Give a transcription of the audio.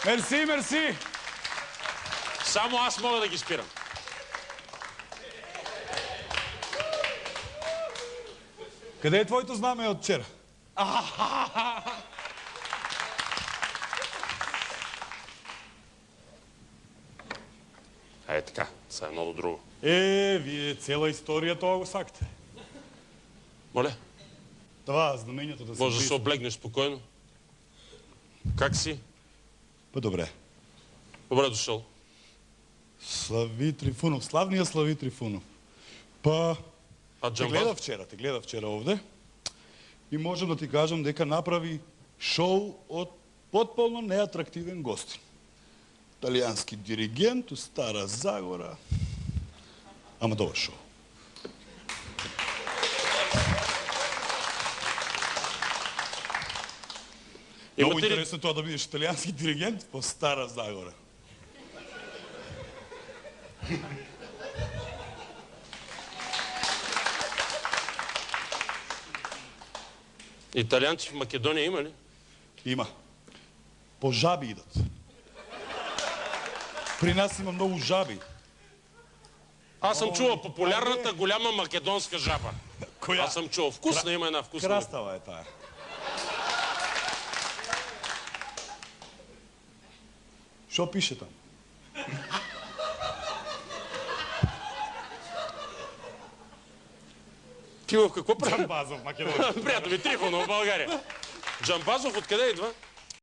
Мерси, мерси! Само аз мога да ги спирам. Къде е твоето знаме от вчера? Е, така, сега е много друго. Вие цела история това го сакате. Моля? Това, знамението да се... Може да се облегнеш спокойно. Как си? Добре. Добре дошъл. Слави Трифунов, славния Слави Трифунов. Те гледа вчера овде и можем да ти кажем дека направи шоу од потполно неатрактивен гостин. Италијански диригент у Стара Загора. Ама добар шоу. Много интересно тоа да бидеш италијански диригент по Стара Загора. Италианци в Македония има ли? Има. По жаби идат. При нас има много жаби. Аз съм чувал популярната голяма македонска жаба. Коя? Аз съм чувал. Вкусна, има една вкусна. Крастава е тая. Шо пише там? Ти в какво прави? Джамбазов, Македония. Приятели, Трифонов в България. Джамбазов откъде идва?